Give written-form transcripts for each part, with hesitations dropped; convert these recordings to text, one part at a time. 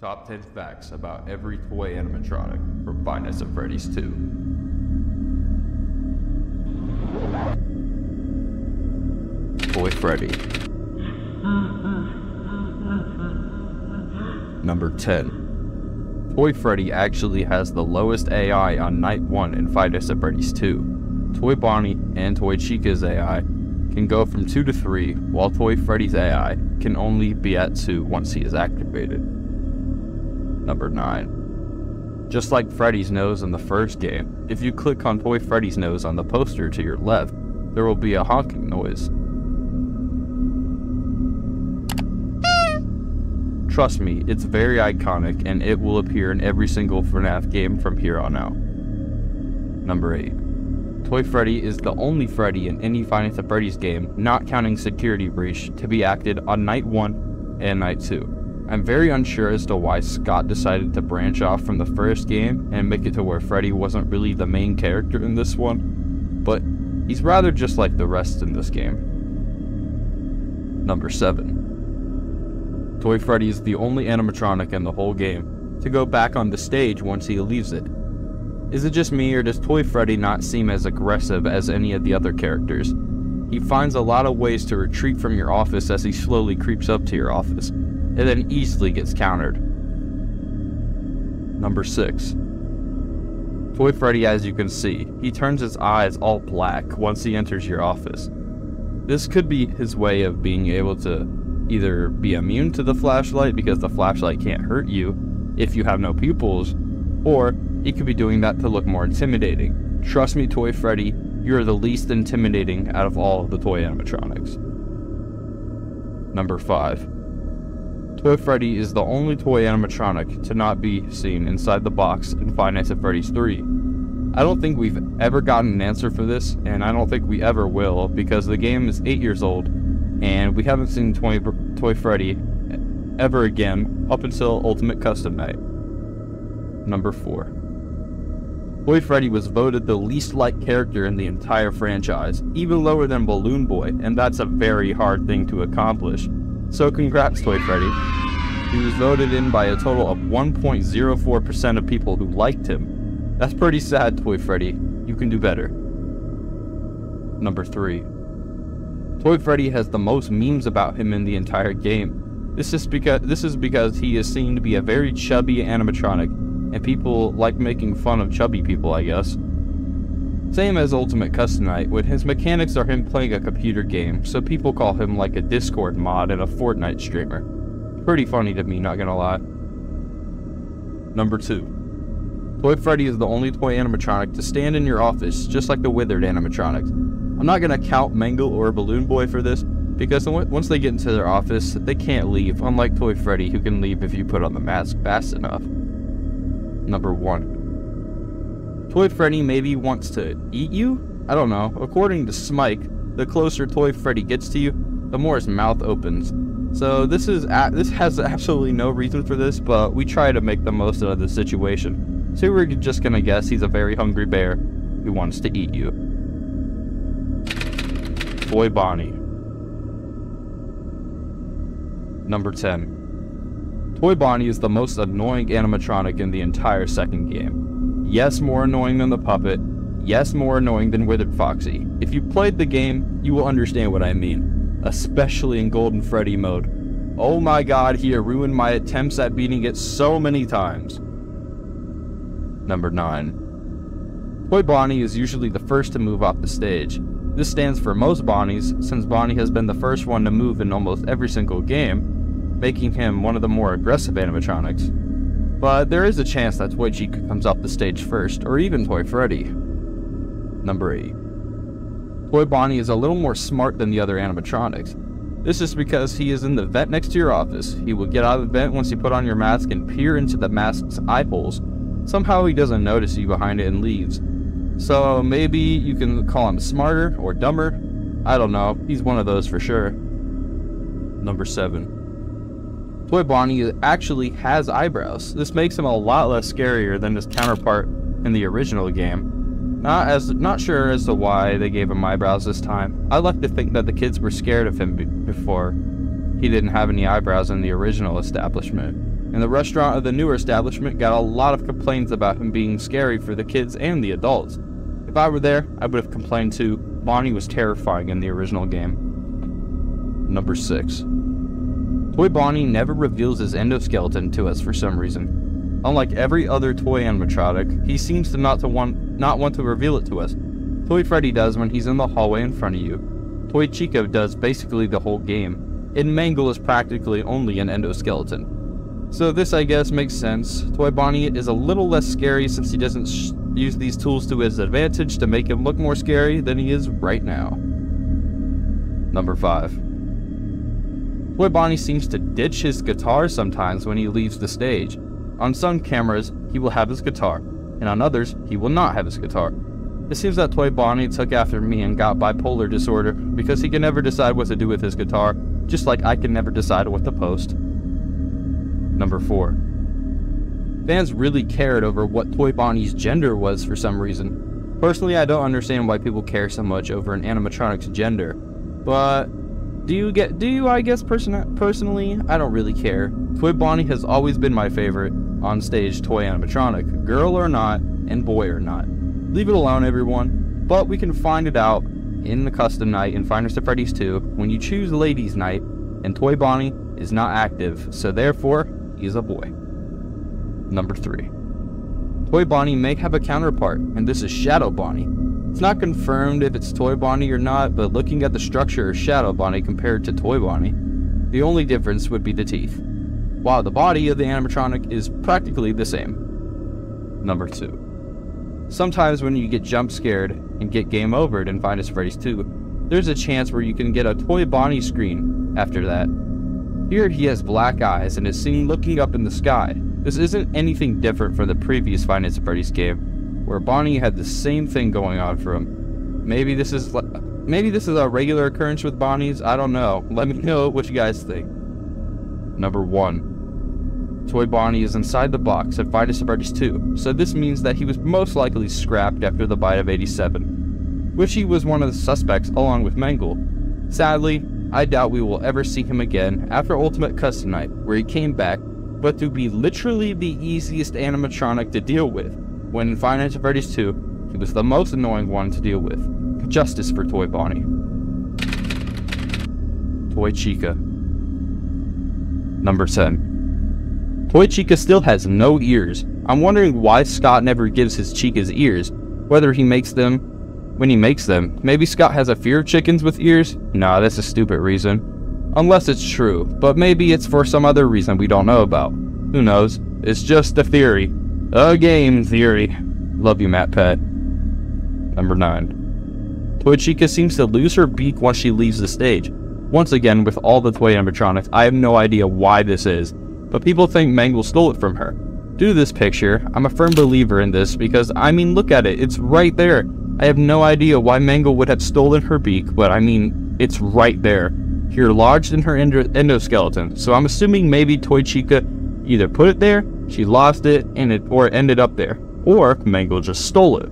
Top 10 facts about every toy animatronic from Five Nights at Freddy's 2. Toy Freddy. Number 10. Toy Freddy actually has the lowest AI on Night 1 in Five Nights at Freddy's 2. Toy Bonnie and Toy Chica's AI can go from 2 to 3, while Toy Freddy's AI can only be at 2 once he is activated. Number 9. Just like Freddy's nose in the first game, if you click on Toy Freddy's nose on the poster to your left, there will be a honking noise. Trust me, it's very iconic and it will appear in every single FNAF game from here on out. Number 8. Toy Freddy is the only Freddy in any Five Nights at Freddy's game, not counting Security Breach, to be acted on Night 1 and Night 2. I'm very unsure as to why Scott decided to branch off from the first game and make it to where Freddy wasn't really the main character in this one, but he's rather just like the rest in this game. Number 7. Toy Freddy is the only animatronic in the whole game to go back on the stage once he leaves it. Is it just me, or does Toy Freddy not seem as aggressive as any of the other characters? He finds a lot of ways to retreat from your office as he slowly creeps up to your office, and then easily gets countered. Number 6. Toy Freddy, as you can see, he turns his eyes all black once he enters your office. This could be his way of being able to either be immune to the flashlight because the flashlight can't hurt you if you have no pupils, or he could be doing that to look more intimidating. Trust me, Toy Freddy, you're the least intimidating out of all of the toy animatronics. Number 5. Toy Freddy is the only toy animatronic to not be seen inside the box in Five Nights at Freddy's 3. I don't think we've ever gotten an answer for this, and I don't think we ever will, because the game is 8 years old, and we haven't seen Toy Freddy ever again up until Ultimate Custom Night. Number 4. Toy Freddy was voted the least liked character in the entire franchise, even lower than Balloon Boy, and that's a very hard thing to accomplish. So congrats, Toy Freddy. He was voted in by a total of 1.04% of people who liked him. That's pretty sad, Toy Freddy. You can do better. Number 3. Toy Freddy has the most memes about him in the entire game. This is because he is seen to be a very chubby animatronic, and people like making fun of chubby people, I guess. Same as Ultimate Custom Night, when his mechanics are him playing a computer game, so people call him like a Discord mod and a Fortnite streamer. Pretty funny to me, not gonna lie. Number 2. Toy Freddy is the only toy animatronic to stand in your office, just like the withered animatronics. I'm not gonna count Mangle or Balloon Boy for this, because once they get into their office, they can't leave, unlike Toy Freddy, who can leave if you put on the mask fast enough. Number 1. Toy Freddy maybe wants to eat you? I don't know. According to Smike, the closer Toy Freddy gets to you, the more his mouth opens. So this has absolutely no reason for this, but we try to make the most out of the situation. So we're just gonna guess he's a very hungry bear who wants to eat you. Toy Bonnie. Number 10. Toy Bonnie is the most annoying animatronic in the entire second game. Yes, more annoying than the puppet. Yes, more annoying than Withered Foxy. If you played the game, you will understand what I mean. Especially in Golden Freddy mode. Oh my god, he ruined my attempts at beating it so many times. Number 9. Toy Bonnie is usually the first to move off the stage. This stands for most Bonnies, since Bonnie has been the first one to move in almost every single game, making him one of the more aggressive animatronics. But there is a chance that Toy Chica comes off the stage first, or even Toy Freddy. Number 8. Toy Bonnie is a little more smart than the other animatronics. This is because he is in the vent next to your office. He will get out of the vent once you put on your mask and peer into the mask's eye holes. Somehow he doesn't notice you behind it and leaves. So maybe you can call him smarter or dumber. I don't know, he's one of those for sure. Number 7. Toy Bonnie actually has eyebrows. This makes him a lot less scarier than his counterpart in the original game. Not sure as to why they gave him eyebrows this time. I like to think that the kids were scared of him before he didn't have any eyebrows in the original establishment. and the restaurant of the newer establishment got a lot of complaints about him being scary for the kids and the adults. If I were there, I would have complained too. Bonnie was terrifying in the original game. Number 6. Toy Bonnie never reveals his endoskeleton to us for some reason. Unlike every other toy animatronic, he seems to not want to reveal it to us. Toy Freddy does when he's in the hallway in front of you. Toy Chica does basically the whole game, and Mangle is practically only an endoskeleton. So this, I guess, makes sense. Toy Bonnie is a little less scary since he doesn't use these tools to his advantage to make him look more scary than he is right now. Number 5. Toy Bonnie seems to ditch his guitar sometimes when he leaves the stage. On some cameras, he will have his guitar, and on others, he will not have his guitar. It seems that Toy Bonnie took after me and got bipolar disorder because he can never decide what to do with his guitar, just like I can never decide what to post. Number 4. Fans really cared over what Toy Bonnie's gender was for some reason. Personally, I don't understand why people care so much over an animatronic's gender, but I guess personally, I don't really care. Toy Bonnie has always been my favorite on-stage toy animatronic, girl or not, and boy or not. Leave it alone, everyone, but we can find it out in the custom night in Five Nights at Freddy's 2 when you choose Ladies Night, and Toy Bonnie is not active, so therefore, he's a boy. Number 3. Toy Bonnie may have a counterpart, and this is Shadow Bonnie. It's not confirmed if it's Toy Bonnie or not, but looking at the structure of Shadow Bonnie compared to Toy Bonnie, the only difference would be the teeth, while the body of the animatronic is practically the same. Number 2. Sometimes when you get jump scared and get game overed in Five Nights at Freddy's 2, there's a chance where you can get a Toy Bonnie screen after that. Here he has black eyes and is seen looking up in the sky. This isn't anything different from the previous Five Nights at Freddy's game, where Bonnie had the same thing going on for him. Maybe this is a regular occurrence with Bonnies, I don't know. Let me know what you guys think. Number 1. Toy Bonnie is inside the box at Five Nights at Freddy's 2, so this means that he was most likely scrapped after the bite of 87, which he was one of the suspects along with Mangle. Sadly, I doubt we will ever see him again after Ultimate Custom Night, where he came back, but to be literally the easiest animatronic to deal with, when in Five Nights at Freddy's 2, he was the most annoying one to deal with. Justice for Toy Bonnie. Toy Chica. Number 10. Toy Chica still has no ears. I'm wondering why Scott never gives his Chicas ears, whether he makes them when he makes them. Maybe Scott has a fear of chickens with ears? Nah, that's a stupid reason. Unless it's true, but maybe it's for some other reason we don't know about. Who knows? It's just a theory. A game theory. Love you, Matt Pet. Number 9. Toy Chica seems to lose her beak once she leaves the stage. Once again, with all the toy animatronics, I have no idea why this is, but people think Mangle stole it from her. Due to this picture, I'm a firm believer in this because, I mean, look at it, it's right there. I have no idea why Mangle would have stolen her beak, but I mean, it's right there. Here lodged in her endoskeleton, so I'm assuming maybe Toy Chica either put it there, she lost it, or it ended up there, or Mangle just stole it.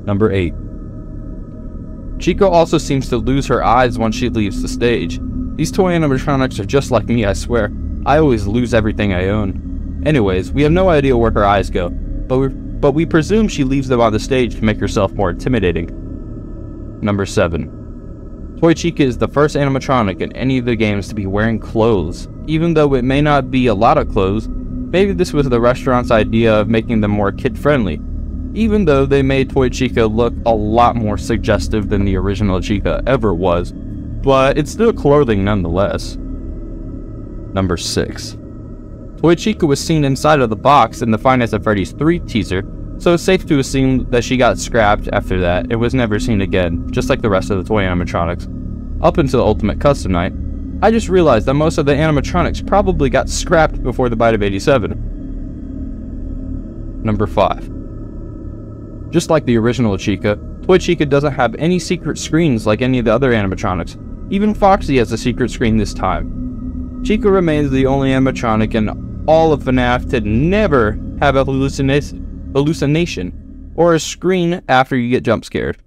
Number 8. Chica also seems to lose her eyes once she leaves the stage. These toy animatronics are just like me, I swear. I always lose everything I own. Anyways, we have no idea where her eyes go, but we presume she leaves them on the stage to make herself more intimidating. Number 7. Toy Chica is the first animatronic in any of the games to be wearing clothes. Even though it may not be a lot of clothes, maybe this was the restaurant's idea of making them more kid-friendly. Even though they made Toy Chica look a lot more suggestive than the original Chica ever was, but it's still clothing nonetheless. Number 6. Toy Chica was seen inside of the box in the Five Nights at Freddy's 3 teaser, so it's safe to assume that she got scrapped after that and was never seen again, just like the rest of the toy animatronics. Up until Ultimate Custom Night, I just realized that most of the animatronics probably got scrapped before the bite of 87. Number 5. Just like the original Chica, Toy Chica doesn't have any secret screens like any of the other animatronics. Even Foxy has a secret screen this time. Chica remains the only animatronic in all of FNAF to never have a hallucination or a screen after you get jump scared.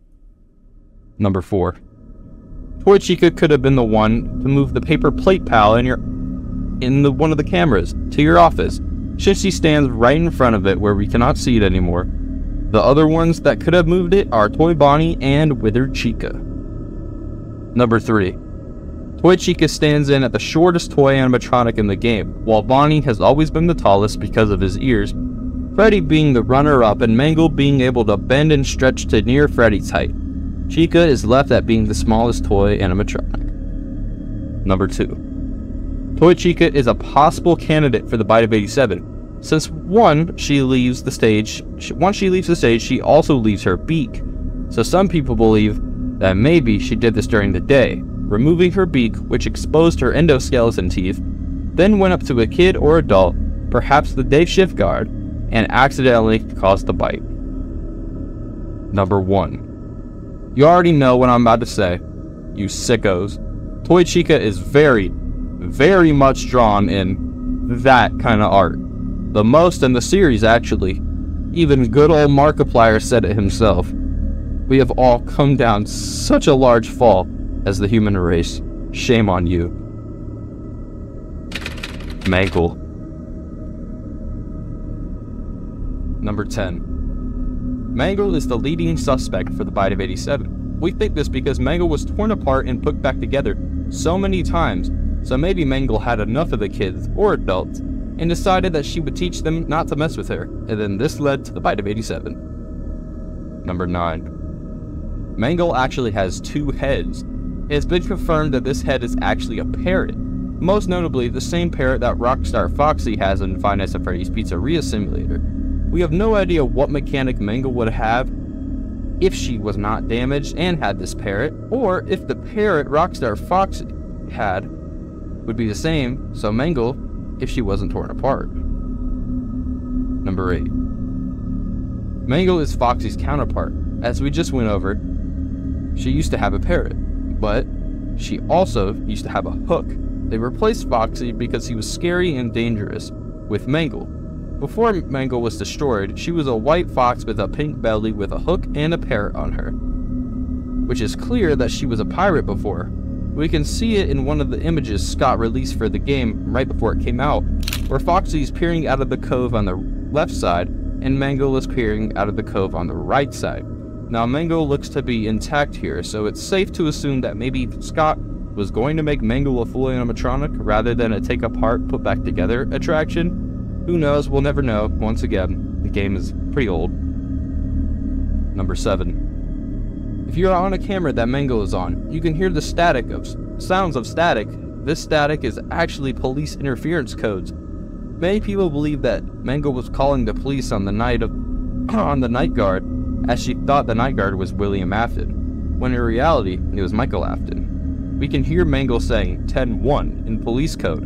Number 4. Toy Chica could have been the one to move the paper plate pal in in one of the cameras to your office, since she stands right in front of it where we cannot see it anymore. The other ones that could have moved it are Toy Bonnie and Withered Chica. Number 3. Toy Chica stands in at the shortest toy animatronic in the game, while Bonnie has always been the tallest because of his ears, Freddy being the runner-up and Mangle being able to bend and stretch to near Freddy's height. Chica is left at being the smallest toy animatronic. Number 2. Toy Chica is a possible candidate for the Bite of 87, since once she leaves the stage, she also leaves her beak. So some people believe that maybe she did this during the day, removing her beak, which exposed her endoskeleton teeth, then went up to a kid or adult, perhaps the day shift guard, and accidentally caused the bite. Number 1. You already know what I'm about to say, you sickos. Toy Chica is very, very much drawn in that kind of art. The most in the series, actually. Even good old Markiplier said it himself. We have all come down such a large fall as the human race. Shame on you. Mangle. Number 10. Mangle is the leading suspect for the Bite of 87. We think this because Mangle was torn apart and put back together so many times, so maybe Mangle had enough of the kids or adults and decided that she would teach them not to mess with her, and then this led to the Bite of 87. Number 9. Mangle actually has 2 heads. It has been confirmed that this head is actually a parrot, most notably the same parrot that Rockstar Foxy has in Five Nights at Freddy's Pizzeria Simulator. We have no idea what mechanic Mangle would have if she was not damaged and had this parrot, or if the parrot Rockstar Foxy had would be the same, so Mangle, if she wasn't torn apart. Number 8. Mangle is Foxy's counterpart. As we just went over, she used to have a parrot, but she also used to have a hook. They replaced Foxy because he was scary and dangerous with Mangle. Before Mangle was destroyed, she was a white fox with a pink belly with a hook and a parrot on her, which is clear that she was a pirate before. We can see it in one of the images Scott released for the game right before it came out, where Foxy is peering out of the cove on the left side and Mangle is peering out of the cove on the right side. Now Mangle looks to be intact here, so it's safe to assume that maybe Scott was going to make Mangle a full animatronic rather than a take apart, put back together attraction. Who knows? We'll never know. Once again, the game is pretty old. Number 7. If you're on a camera that Mangle is on, you can hear the sounds of static. This static is actually police interference codes. Many people believe that Mangle was calling the police on the night guard, as she thought the night guard was William Afton, when in reality it was Michael Afton. We can hear Mangle saying 10-1 in police code.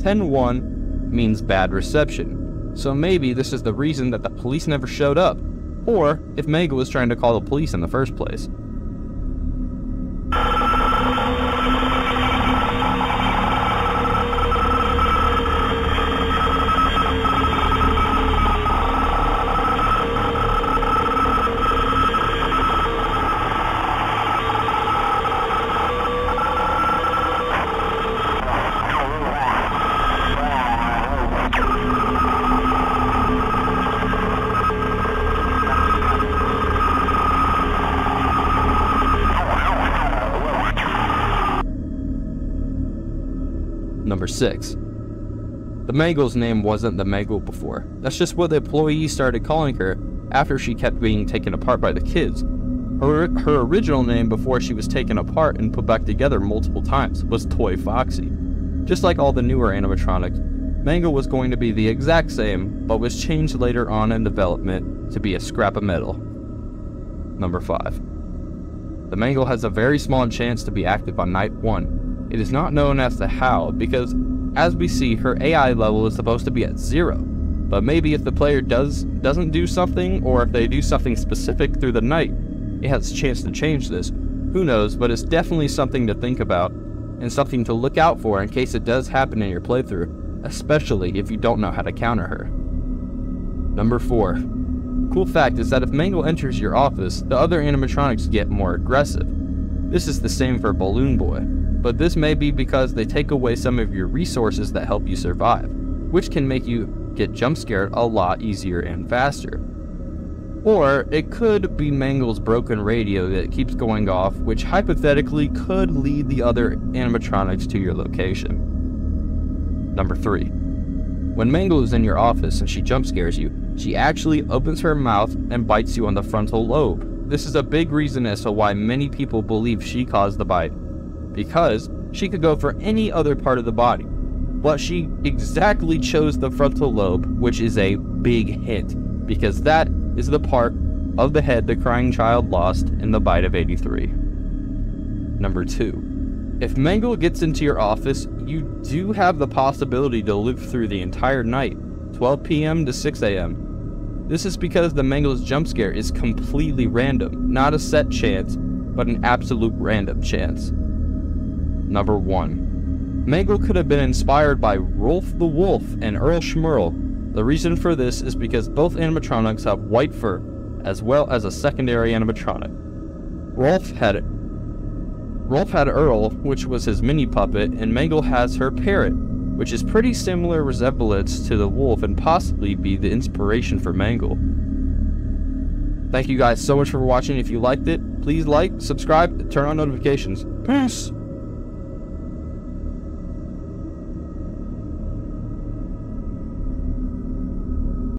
10-1 means bad reception, so maybe this is the reason that the police never showed up, or if Mangle was trying to call the police in the first place. Number 6. The Mangle's name wasn't the Mangle before. That's just what the employees started calling her after she kept being taken apart by the kids. Her original name before she was taken apart and put back together multiple times was Toy Foxy. Just like all the newer animatronics, Mangle was going to be the exact same, but was changed later on in development to be a scrap of metal. Number 5. The Mangle has a very small chance to be active on night 1. It is not known as to how, because as we see, her AI level is supposed to be at 0. But maybe if the player doesn't do something, or if they do something specific through the night, it has a chance to change this. Who knows, but it's definitely something to think about, and something to look out for in case it does happen in your playthrough, especially if you don't know how to counter her. Number 4. Cool fact is that if Mangle enters your office, the other animatronics get more aggressive. This is the same for Balloon Boy. but this may be because they take away some of your resources that help you survive, which can make you get jump scared a lot easier and faster. Or it could be Mangle's broken radio that keeps going off, which hypothetically could lead the other animatronics to your location. Number 3. When Mangle is in your office and she jump scares you, she actually opens her mouth and bites you on the frontal lobe. This is a big reason as to why many people believe she caused the bite, because she could go for any other part of the body, but she exactly chose the frontal lobe, which is a big hint, because that is the part of the head the crying child lost in the bite of 83. Number 2. If Mangle gets into your office, you do have the possibility to live through the entire night, 12 p.m. to 6 a.m. This is because the Mangle's jump scare is completely random, not a set chance, but an absolute random chance. Number 1. Mangle could have been inspired by Rolf the Wolf and Earl Schmurl. The reason for this is because both animatronics have white fur, as well as a secondary animatronic. Rolf had Earl, which was his mini puppet, and Mangle has her parrot, which is pretty similar resemblance to the wolf and possibly be the inspiration for Mangle. Thank you guys so much for watching. If you liked it, please like, subscribe, and turn on notifications. Peace!